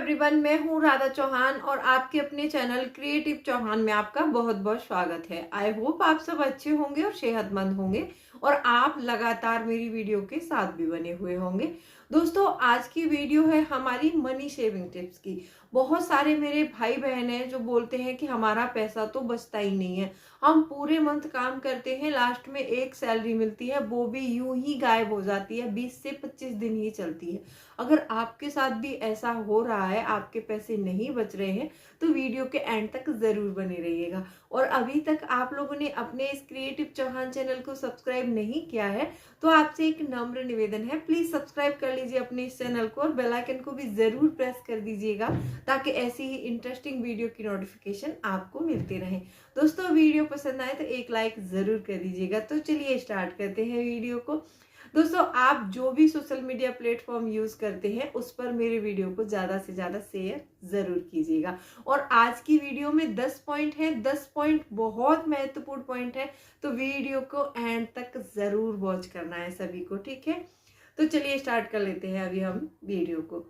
Everyone, मैं हूँ राधा चौहान और आपके अपने चैनल क्रिएटिव चौहान में आपका बहुत बहुत स्वागत है। आई होप आप सब अच्छे होंगे और सेहतमंद होंगे और आप लगातार मेरी वीडियो के साथ भी बने हुए होंगे। दोस्तों, आज की वीडियो है हमारी मनी सेविंग टिप्स की। बहुत सारे मेरे भाई बहन हैं जो बोलते हैं कि हमारा पैसा तो बचता ही नहीं है, हम पूरे मंथ काम करते हैं, लास्ट में एक सैलरी मिलती है वो भी यूं ही गायब हो जाती है, 20 से 25 दिन ही चलती है। अगर आपके साथ भी ऐसा हो रहा है, आपके पैसे नहीं बच रहे हैं, तो वीडियो के एंड तक जरूर बने रहिएगा। और अभी तक आप लोगों ने अपने इस क्रिएटिव चौहान चैनल को सब्सक्राइब नहीं किया है तो आपसे एक नम्र निवेदन है, प्लीज सब्सक्राइब कर लीजिए अपने इस चैनल को और बेल आइकन को भी जरूर प्रेस कर दीजिएगा ताकि ऐसी ही इंटरेस्टिंग वीडियो की नोटिफिकेशन आपको मिलती रहे। दोस्तों, वीडियो पसंद आए तो एक लाइक जरूर कर दीजिएगा। तो चलिए स्टार्ट करते हैं वीडियो को। दोस्तों, आप जो भी सोशल मीडिया प्लेटफॉर्म यूज करते हैं उस पर मेरे वीडियो को ज्यादा से ज्यादा शेयर जरूर कीजिएगा। और आज की वीडियो में 10 पॉइंट है, 10 पॉइंट बहुत महत्वपूर्ण पॉइंट है, तो वीडियो को एंड तक जरूर वॉच करना है सभी को, ठीक है। तो चलिए स्टार्ट कर लेते हैं अभी हम वीडियो को।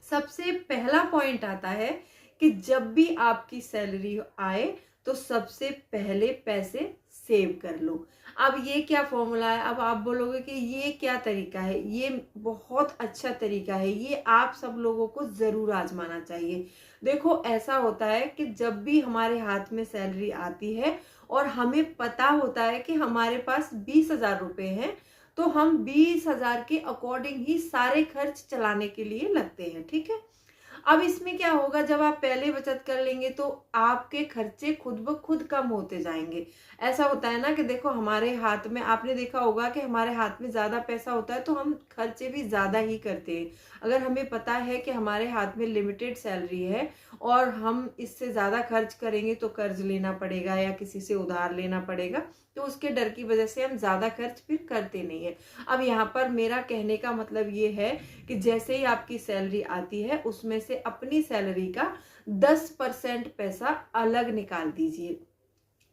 सबसे पहला पॉइंट आता है कि जब भी आपकी सैलरी आए तो सबसे पहले पैसे सेव कर लो। अब ये क्या फॉर्मूला है? अब आप बोलोगे कि ये क्या तरीका है? ये बहुत अच्छा तरीका है, ये आप सब लोगों को जरूर आजमाना चाहिए। देखो, ऐसा होता है कि जब भी हमारे हाथ में सैलरी आती है और हमें पता होता है कि हमारे पास 20,000 रुपए हैं, तो हम 20,000 के अकॉर्डिंग ही सारे खर्च चलाने के लिए लगते हैं, ठीक है। अब इसमें क्या होगा, जब आप पहले बचत कर लेंगे तो आपके खर्चे खुद ब खुद कम होते जाएंगे। ऐसा होता है ना कि देखो, हमारे हाथ में, आपने देखा होगा कि हमारे हाथ में ज्यादा पैसा होता है तो हम खर्चे भी ज्यादा ही करते हैं। अगर हमें पता है कि हमारे हाथ में लिमिटेड सैलरी है और हम इससे ज्यादा खर्च करेंगे तो कर्ज लेना पड़ेगा या किसी से उधार लेना पड़ेगा, तो उसके डर की वजह से हम ज्यादा खर्च फिर करते नहीं है। अब यहाँ पर मेरा कहने का मतलब ये है कि जैसे ही आपकी सैलरी आती है उसमें से अपनी सैलरी का 10% पैसा अलग निकाल दीजिए।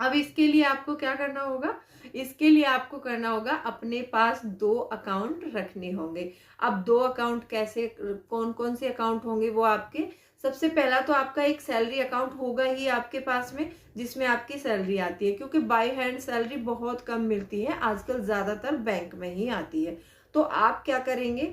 अब इसके लिए आपको क्या करना होगा? इसके लिए आपको करना होगा, अपने पास 2 अकाउंट रखने होंगे। अब 2 अकाउंट कैसे, कौन कौन से अकाउंट होंगे वो आपके? सबसे पहला तो आपका एक सैलरी अकाउंट होगा ही आपके पास में, जिसमें आपकी सैलरी आती है, क्योंकि बाय हैंड सैलरी बहुत कम मिलती है आजकल, ज्यादातर बैंक में ही आती है। तो आप क्या करेंगे,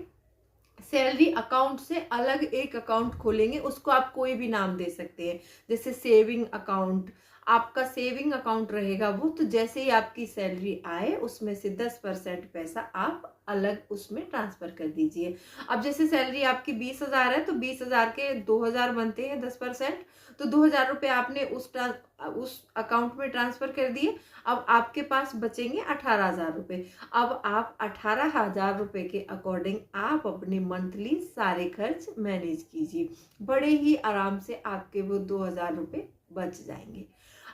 सैलरी अकाउंट से अलग एक अकाउंट खोलेंगे, उसको आप कोई भी नाम दे सकते हैं, जैसे सेविंग अकाउंट, आपका सेविंग अकाउंट रहेगा वो। तो जैसे ही आपकी सैलरी आए उसमें से 10% पैसा आप अलग उसमें ट्रांसफर कर दीजिए। अब जैसे सैलरी आपकी 20,000 है तो 20,000 के 2,000 बनते हैं 10%, तो 2,000 रुपये आपने उस अकाउंट में ट्रांसफर कर दिए। अब आपके पास बचेंगे 18,000 रुपये। अब आप 18,000 रुपये के अकॉर्डिंग आप अपने मंथली सारे खर्च मैनेज कीजिए, बड़े ही आराम से आपके वो 2,000 रुपये बच जाएंगे।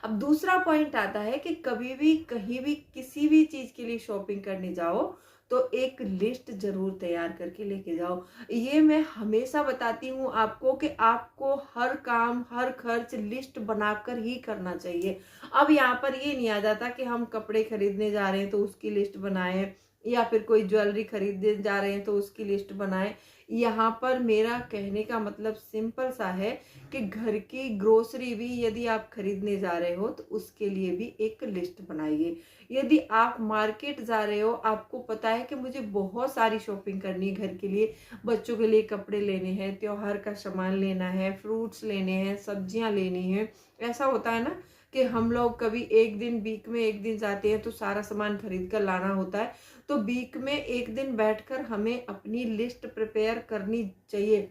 अब दूसरा पॉइंट आता है कि कभी भी कहीं भी किसी भी चीज के लिए शॉपिंग करने जाओ तो एक लिस्ट जरूर तैयार करके लेके जाओ। ये मैं हमेशा बताती हूँ आपको कि आपको हर काम, हर खर्च लिस्ट बनाकर ही करना चाहिए। अब यहाँ पर ये नहीं आ जाता कि हम कपड़े खरीदने जा रहे हैं तो उसकी लिस्ट बनाएं, या फिर कोई ज्वेलरी खरीदने जा रहे हैं तो उसकी लिस्ट बनाएं। यहाँ पर मेरा कहने का मतलब सिंपल सा है कि घर की ग्रोसरी भी यदि आप खरीदने जा रहे हो तो उसके लिए भी एक लिस्ट बनाइए। यदि आप मार्केट जा रहे हो, आपको पता है कि मुझे बहुत सारी शॉपिंग करनी है घर के लिए, बच्चों के लिए कपड़े लेने हैं, त्योहार का सामान लेना है, फ्रूट्स लेने हैं, सब्जियां लेनी है। ऐसा होता है ना कि हम लोग कभी एक दिन, वीक में एक दिन जाते हैं तो सारा सामान खरीद कर लाना होता है। तो वीक में एक दिन बैठकर हमें अपनी लिस्ट प्रिपेयर करनी चाहिए।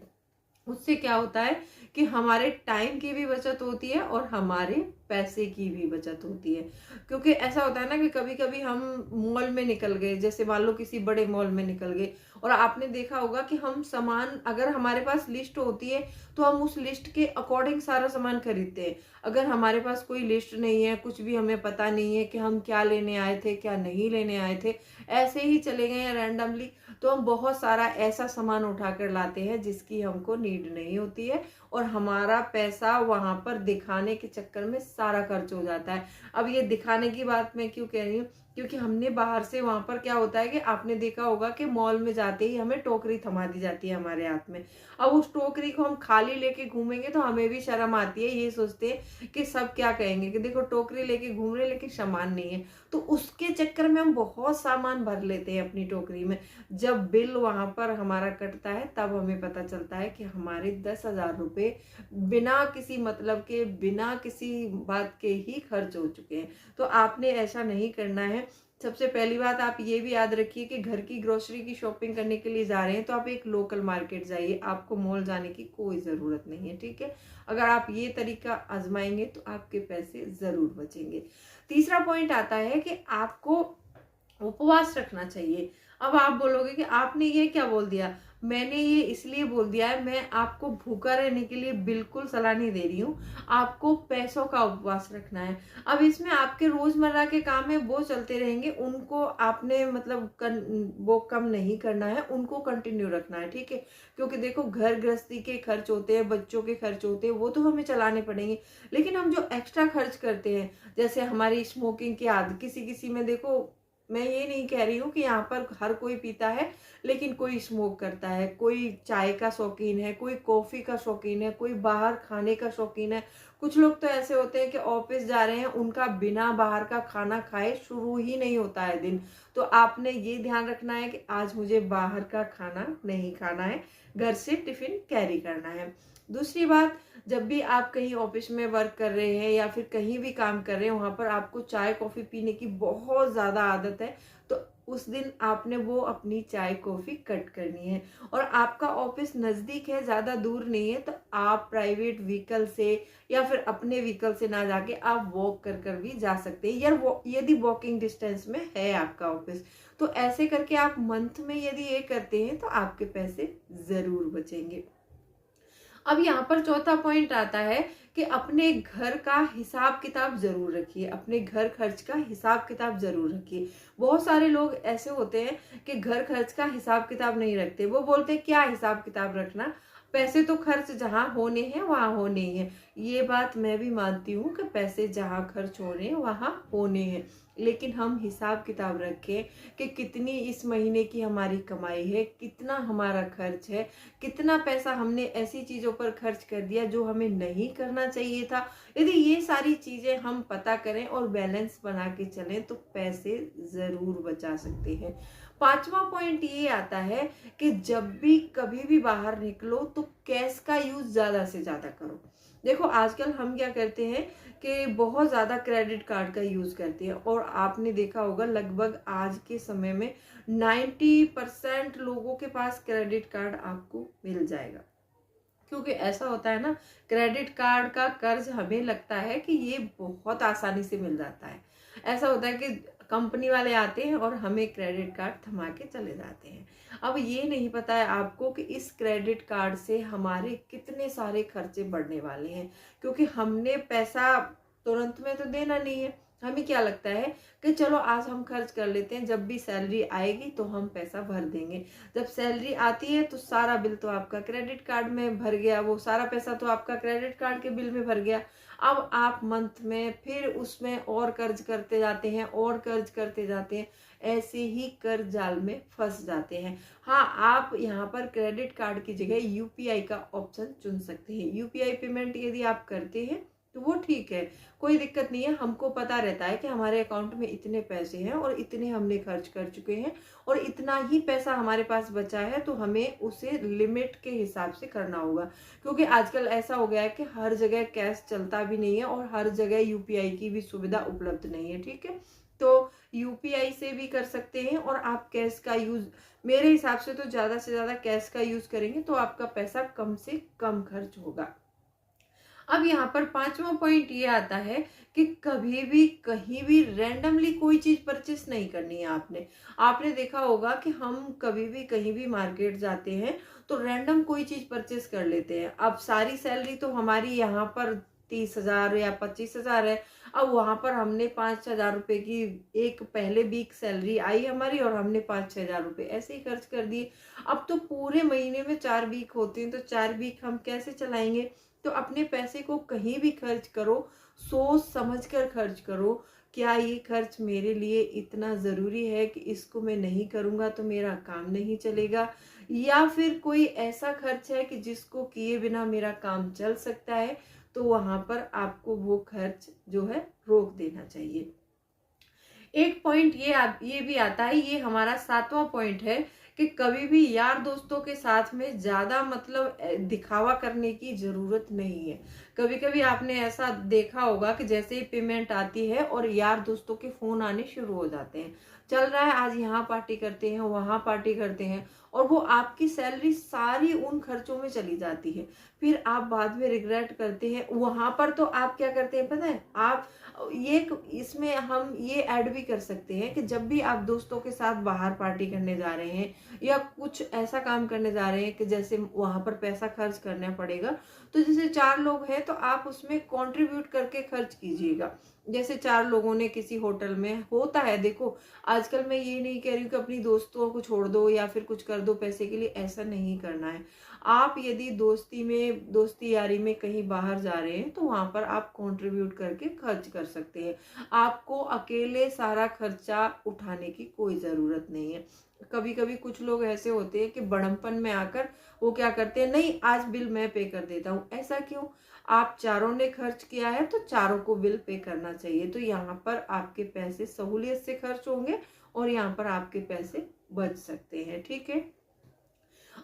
उससे क्या होता है कि हमारे टाइम की भी बचत होती है और हमारे पैसे की भी बचत होती है। क्योंकि ऐसा होता है ना कि कभी कभी हम मॉल में निकल गए, जैसे मान लो किसी बड़े मॉल में निकल गए, और आपने देखा होगा कि हम सामान, अगर हमारे पास लिस्ट होती है तो हम उस लिस्ट के अकॉर्डिंग सारा सामान खरीदते हैं। अगर हमारे पास कोई लिस्ट नहीं है, कुछ भी हमें पता नहीं है कि हम क्या लेने आए थे, क्या नहीं लेने आए थे, ऐसे ही चले गए हैं रैंडमली, तो हम बहुत सारा ऐसा सामान उठा कर लाते हैं जिसकी हमको नीड नहीं होती है और हमारा पैसा वहां पर दिखाने के चक्कर में सारा खर्च हो जाता है। अब ये दिखाने की बात मैं क्यों कह रही हूँ क्योंकि हमने बाहर से, वहां पर क्या होता है कि आपने देखा होगा कि मॉल में जाते ही हमें टोकरी थमा दी जाती है हमारे हाथ में। अब उस टोकरी को हम खाली लेके घूमेंगे तो हमें भी शर्म आती है, ये सोचते हैं कि सब क्या कहेंगे कि देखो टोकरी लेके घूम रहे लेकिन सामान नहीं है। तो उसके चक्कर में हम बहुत सामान भर लेते हैं अपनी टोकरी में। जब बिल वहां पर हमारा कटता है तब हमें पता चलता है कि हमारे 10,000 रुपये बिना किसी मतलब के, बिना किसी बात के ही खर्च हो चुके हैं। तो आपने ऐसा नहीं करना है। सबसे पहली बात आप ये भी याद रखिए कि घर की ग्रोसरी की शॉपिंग करने के लिए जा रहे हैं तो आप एक लोकल मार्केट जाइए, आपको मॉल जाने की कोई ज़रूरत नहीं है, ठीक है। अगर आप ये तरीका आजमाएंगे तो आपके पैसे ज़रूर बचेंगे। तीसरा पॉइंट आता है कि आपको उपवास रखना चाहिए। अब आप बोलोगे कि आपने ये क्या बोल दिया, मैंने ये इसलिए बोल दिया है, मैं आपको भूखा रहने के लिए बिल्कुल सलाह नहीं दे रही हूँ। आपको पैसों का उपवास रखना है। अब इसमें आपके रोजमर्रा के काम है वो चलते रहेंगे, उनको आपने मतलब वो कम नहीं करना है, उनको कंटिन्यू रखना है, ठीक है। क्योंकि देखो घर गृहस्थी के खर्च होते हैं, बच्चों के खर्च होते हैं, वो तो हमें चलाने पड़ेंगे। लेकिन हम जो एक्स्ट्रा खर्च करते हैं, जैसे हमारी स्मोकिंग की आदत, किसी किसी में देखो, मैं ये नहीं कह रही हूँ कि यहाँ पर हर कोई पीता है, लेकिन कोई स्मोक करता है, कोई चाय का शौकीन है, कोई कॉफी का शौकीन है, कोई बाहर खाने का शौकीन है। कुछ लोग तो ऐसे होते हैं कि ऑफिस जा रहे हैं, उनका बिना बाहर का खाना खाए शुरू ही नहीं होता है दिन। तो आपने ये ध्यान रखना है कि आज मुझे बाहर का खाना नहीं खाना है, घर से टिफिन कैरी करना है। दूसरी बात, जब भी आप कहीं ऑफिस में वर्क कर रहे हैं या फिर कहीं भी काम कर रहे हैं, वहां पर आपको चाय कॉफी पीने की बहुत ज्यादा आदत है, तो उस दिन आपने वो अपनी चाय कॉफी कट करनी है। और आपका ऑफिस नजदीक है, ज्यादा दूर नहीं है, तो आप प्राइवेट व्हीकल से या फिर अपने व्हीकल से ना जाके आप वॉक कर कर भी जा सकते हैं, या यदि वॉकिंग डिस्टेंस में है आपका ऑफिस। तो ऐसे करके आप मंथ में यदि ये करते हैं तो आपके पैसे जरूर बचेंगे। अब यहाँ पर चौथा पॉइंट आता है कि अपने घर का हिसाब किताब जरूर रखिए, अपने घर खर्च का हिसाब किताब जरूर रखिए। बहुत सारे लोग ऐसे होते हैं कि घर खर्च का हिसाब किताब नहीं रखते। वो बोलते हैं क्या हिसाब किताब रखना, पैसे तो खर्च जहाँ होने हैं वहां होने ही हैं। ये बात मैं भी मानती हूँ कि पैसे जहाँ खर्च हो रहे हैं वहां होने हैं, लेकिन हम हिसाब किताब रखें कि कितनी इस महीने की हमारी कमाई है, कितना हमारा खर्च है, कितना पैसा हमने ऐसी चीजों पर खर्च कर दिया जो हमें नहीं करना चाहिए था। यदि ये सारी चीजें हम पता करें और बैलेंस बना के चलें तो पैसे जरूर बचा सकते हैं। पांचवा पॉइंट ये आता है कि जब भी कभी भी बाहर निकलो तो कैश का यूज ज्यादा से ज्यादा करो। देखो आजकल हम क्या करते हैं कि बहुत ज्यादा क्रेडिट कार्ड का यूज करते हैं, और आपने देखा होगा लगभग आज के समय में 90% लोगों के पास क्रेडिट कार्ड आपको मिल जाएगा। क्योंकि ऐसा होता है ना, क्रेडिट कार्ड का कर्ज हमें लगता है कि ये बहुत आसानी से मिल जाता है। ऐसा होता है कि कंपनी वाले आते हैं और हमें क्रेडिट कार्ड थमा के चले जाते हैं। अब ये नहीं पता है आपको कि इस क्रेडिट कार्ड से हमारे कितने सारे खर्चे बढ़ने वाले हैं, क्योंकि हमने पैसा तुरंत में तो देना नहीं है। हमें क्या लगता है कि चलो आज हम खर्च कर लेते हैं, जब भी सैलरी आएगी तो हम पैसा भर देंगे। जब सैलरी आती है तो सारा बिल तो आपका क्रेडिट कार्ड में भर गया, वो सारा पैसा तो आपका क्रेडिट कार्ड के बिल में भर गया। अब आप मंथ में फिर उसमें और कर्ज करते जाते हैं और कर्ज करते जाते हैं, ऐसे ही कर्ज जाल में फंस जाते हैं। हाँ, आप यहाँ पर क्रेडिट कार्ड की जगह यूपीआई का ऑप्शन चुन सकते हैं। यूपीआई पेमेंट यदि आप करते हैं तो वो ठीक है, कोई दिक्कत नहीं है। हमको पता रहता है कि हमारे अकाउंट में इतने पैसे हैं और इतने हमने खर्च कर चुके हैं और इतना ही पैसा हमारे पास बचा है, तो हमें उसे लिमिट के हिसाब से करना होगा। क्योंकि आजकल ऐसा हो गया है कि हर जगह कैश चलता भी नहीं है और हर जगह यूपीआई की भी सुविधा उपलब्ध नहीं है, ठीक है। तो यूपीआई से भी कर सकते हैं, और आप कैश का यूज, मेरे हिसाब से तो ज्यादा से ज्यादा कैश का यूज करेंगे तो आपका पैसा कम से कम खर्च होगा। अब यहाँ पर पांचवा पॉइंट ये आता है कि कभी भी कहीं भी रैंडमली कोई चीज परचेस नहीं करनी है। आपने आपने देखा होगा कि हम कभी भी कहीं भी मार्केट जाते हैं तो रैंडम कोई चीज परचेस कर लेते हैं। अब सारी सैलरी तो हमारी यहाँ पर 30,000 या 25,000 है। अब वहां पर हमने 5,000 रुपए की एक पहले वीक सैलरी आई हमारी और हमने 5-6 हजार रुपए ऐसे ही खर्च कर दिए। अब तो पूरे महीने में 4 वीक होते हैं, तो 4 वीक हम कैसे चलाएंगे। तो अपने पैसे को कहीं भी खर्च करो, सोच समझ कर खर्च करो क्या ये खर्च मेरे लिए इतना ज़रूरी है कि इसको मैं नहीं करूँगा तो मेरा काम नहीं चलेगा, या फिर कोई ऐसा खर्च है कि जिसको किए बिना मेरा काम चल सकता है, तो वहाँ पर आपको वो खर्च जो है रोक देना चाहिए। एक पॉइंट ये भी आता है, ये हमारा 7वां पॉइंट है कि कभी भी यार दोस्तों के साथ में ज्यादा मतलब दिखावा करने की जरूरत नहीं है। कभी कभी आपने ऐसा देखा होगा कि जैसे ही पेमेंट आती है और यार दोस्तों के फोन आने शुरू हो जाते हैं, चल रहा है आज यहाँ पार्टी करते हैं, वहां पार्टी करते हैं, और वो आपकी सैलरी सारी उन खर्चों में चली जाती है। फिर आप बाद में रिग्रेट करते हैं। वहां पर तो आप क्या करते हैं पता है, आप ये इसमें हम ये ऐड भी कर सकते हैं कि जब भी आप दोस्तों के साथ बाहर पार्टी करने जा रहे हैं या कुछ ऐसा काम करने जा रहे हैं कि जैसे वहां पर पैसा खर्च करना पड़ेगा, तो जैसे 4 लोग हैं तो आप उसमें कंट्रीब्यूट करके खर्च कीजिएगा। जैसे 4 लोगों ने किसी होटल में, होता है देखो, आजकल मैं ये नहीं कह रही हूँ कि अपनी दोस्तों को छोड़ दो या फिर कुछ कर दो पैसे के लिए, ऐसा नहीं करना है। आप यदि दोस्ती यारी में कहीं बाहर जा रहे हैं तो वहां पर आप कंट्रीब्यूट करके खर्च कर सकते हैं। आपको अकेले सारा खर्चा उठाने की कोई जरूरत नहीं है। कभी कभी कुछ लोग ऐसे होते हैं कि बड़मपन में आकर वो क्या करते हैं, नहीं आज बिल मैं पे कर देता हूँ। ऐसा क्यों? आप चारों ने खर्च किया है तो चारों को बिल पे करना चाहिए। तो यहाँ पर आपके पैसे सहूलियत से खर्च होंगे और यहाँ पर आपके पैसे बच सकते हैं। ठीक है।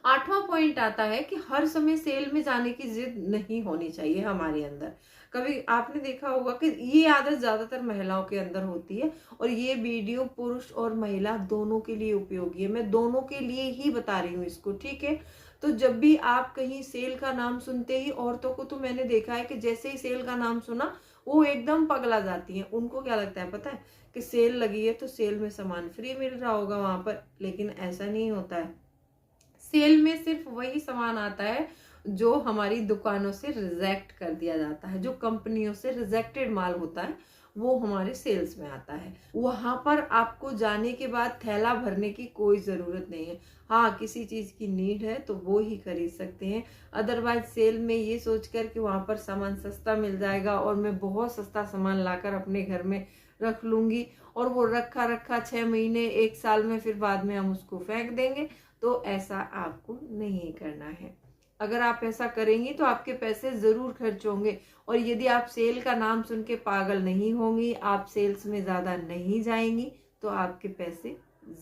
8वां पॉइंट आता है कि हर समय सेल में जाने की जिद नहीं होनी चाहिए हमारे अंदर। कभी आपने देखा होगा कि ये आदत ज्यादातर महिलाओं के अंदर होती है, और ये वीडियो पुरुष और महिला दोनों के लिए उपयोगी है। मैं दोनों के लिए ही बता रही हूँ इसको। ठीक है। तो जब भी आप कहीं सेल का नाम सुनते ही, औरतों को तो मैंने देखा है कि जैसे ही सेल का नाम सुना वो एकदम पगला जाती हैं। उनको क्या लगता है पता है कि सेल लगी है तो सेल में सामान फ्री मिल रहा होगा वहां पर, लेकिन ऐसा नहीं होता है। सेल में सिर्फ वही सामान आता है जो हमारी दुकानों से रिजेक्ट कर दिया जाता है, जो कंपनियों से रिजेक्टेड माल होता है वो हमारे सेल्स में आता है। वहां पर आपको जाने के बाद थैला भरने की कोई जरूरत नहीं है। हाँ, किसी चीज की नीड है तो वो ही खरीद सकते हैं। अदरवाइज सेल में ये सोचकर कि वहां पर सामान सस्ता मिल जाएगा और मैं बहुत सस्ता सामान लाकर अपने घर में रख लूंगी, और वो रखा रखा 6 महीने 1 साल में फिर बाद में हम उसको फेंक देंगे, तो ऐसा आपको नहीं करना है। अगर आप ऐसा करेंगी तो आपके पैसे जरूर खर्च होंगे। और यदि आप सेल का नाम सुन के पागल नहीं होंगी, आप सेल्स में ज्यादा नहीं जाएंगी, तो आपके पैसे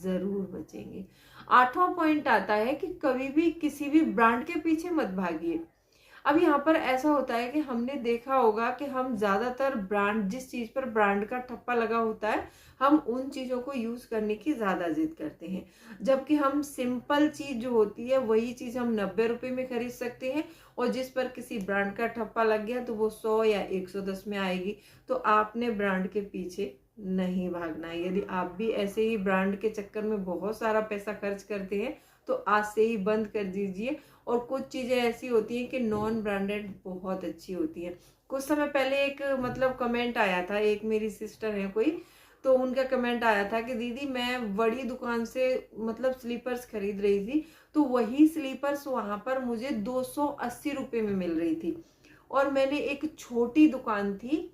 जरूर बचेंगे। 8वां पॉइंट आता है कि कभी भी किसी भी ब्रांड के पीछे मत भागिए। अब यहाँ पर ऐसा होता है कि हमने देखा होगा कि हम ज्यादातर ब्रांड, जिस चीज पर ब्रांड का ठप्पा लगा होता है, हम उन चीजों को यूज करने की ज्यादा जिद करते हैं। जबकि हम सिंपल चीज जो होती है वही चीज हम 90 रुपए में खरीद सकते हैं, और जिस पर किसी ब्रांड का ठप्पा लग गया तो वो 100 या 110 में आएगी। तो आपने ब्रांड के पीछे नहीं भागना है। यदि आप भी ऐसे ही ब्रांड के चक्कर में बहुत सारा पैसा खर्च करते हैं तो आज से ही बंद कर दीजिए। और कुछ चीजें ऐसी होती हैं कि नॉन ब्रांडेड बहुत अच्छी होती है। कुछ समय पहले एक मतलब कमेंट आया था, एक मेरी सिस्टर है कोई, तो उनका कमेंट आया था कि दीदी मैं बड़ी दुकान से मतलब स्लीपर्स खरीद रही थी, तो वही स्लीपर्स वहां पर मुझे 280 रुपए में मिल रही थी, और मैंने एक छोटी दुकान थी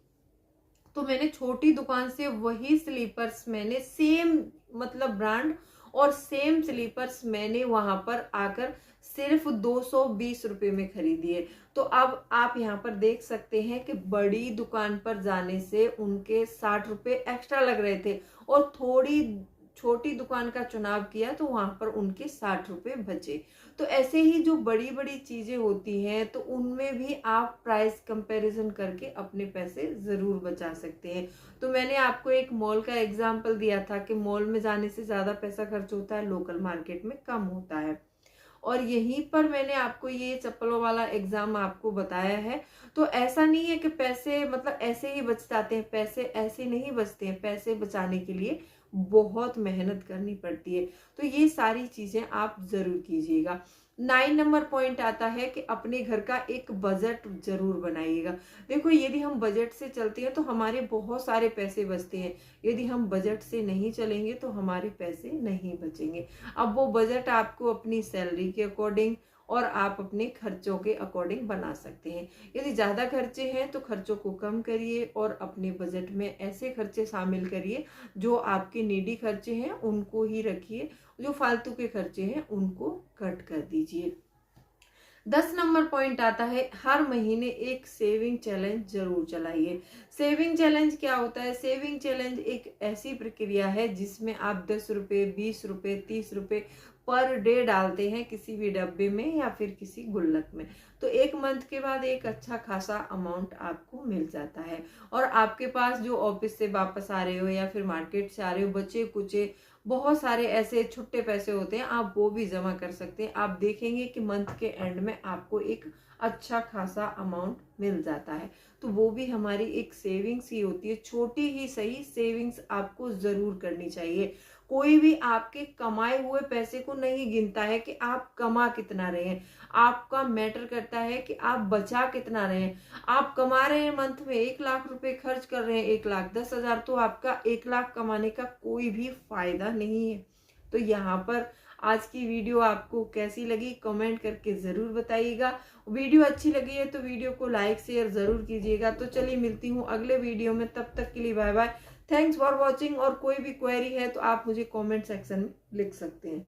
तो मैंने छोटी दुकान से वही स्लीपर्स, मैंने सेम मतलब ब्रांड और सेम स्लीपर्स मैंने वहां पर आकर सिर्फ 220 रुपए में खरीदी है। तो अब आप यहाँ पर देख सकते हैं कि बड़ी दुकान पर जाने से उनके 60 रुपए एक्स्ट्रा लग रहे थे, और थोड़ी छोटी दुकान का चुनाव किया तो वहां पर उनके 60 रुपए बचे। तो ऐसे ही जो बड़ी बड़ी चीजें होती हैं तो उनमें भी आप प्राइस कंपैरिजन करके अपने पैसे जरूर बचा सकते हैं। तो मैंने आपको एक मॉल का एग्जांपल दिया था कि मॉल में जाने से ज्यादा पैसा खर्च होता है, लोकल मार्केट में कम होता है। और यहीं पर मैंने आपको ये चप्पलों वाला एग्जाम आपको बताया है। तो ऐसा नहीं है कि पैसे मतलब ऐसे ही बच जाते हैं, पैसे ऐसे नहीं बचते हैं। पैसे बचाने के लिए बहुत मेहनत करनी पड़ती है। तो ये सारी चीजें आप जरूर कीजिएगा। 9 नंबर पॉइंट आता है कि अपने घर का एक बजट जरूर बनाइएगा। देखो, यदि हम बजट से चलते हैं तो हमारे बहुत सारे पैसे बचते हैं। यदि हम बजट से नहीं चलेंगे तो हमारे पैसे नहीं बचेंगे। अब वो बजट आपको अपनी सैलरी के अकॉर्डिंग और आप अपने खर्चों के अकॉर्डिंग बना सकते हैं। यदि ज़्यादा खर्चे हैं तो खर्चों को कम करिए और अपने बजट में ऐसे खर्चे शामिल करिए जो आपके नीडी खर्चे हैं उनको ही रखिए, जो फालतू के खर्चे हैं उनको कट कर दीजिए। 10 नंबर पॉइंट आता है, हर महीने एक सेविंग चैलेंज जरूर चलाइए। सेविंग चैलेंज क्या होता है? सेविंग चैलेंज एक ऐसी प्रक्रिया है जिसमें आप 10 रुपये, 20 रुपये, 30 रुपये पर डे डालते हैं किसी भी डब्बे में या फिर किसी गुल्लक में। तो एक मंथ के बाद एक अच्छा खासा अमाउंट आपको मिल जाता है और आपके पास जो ऑफिस से वापस आ रहे हो या फिर मार्केट से आ रहे हो, बचे कुचे बहुत सारे ऐसे छुट्टे पैसे होते हैं, आप वो भी जमा कर सकते हैं। आप देखेंगे कि मंथ के एंड में आपको एक अच्छा खासा अमाउंट मिल जाता है। तो वो भी हमारी एक सेविंग्स ही होती है, छोटी ही सही सेविंग्स आपको जरूर करनी चाहिए। कोई भी आपके कमाए हुए पैसे को नहीं गिनता है कि आप कमा कितना रहे हैं, आपका मैटर करता है कि आप बचा कितना रहे हैं। आप कमा रहे हैं मंथ में 1 लाख रुपए, खर्च कर रहे हैं 1,10,000, तो आपका 1 लाख कमाने का कोई भी फायदा नहीं है। तो यहाँ पर आज की वीडियो आपको कैसी लगी कमेंट करके जरूर बताइएगा। वीडियो अच्छी लगी है तो वीडियो को लाइक शेयर जरूर कीजिएगा। तो चलिए मिलती हूँ अगले वीडियो में, तब तक के लिए bye bye. Thanks for watching. और कोई भी क्वेरी है तो आप मुझे कमेंट सेक्शन में लिख सकते हैं।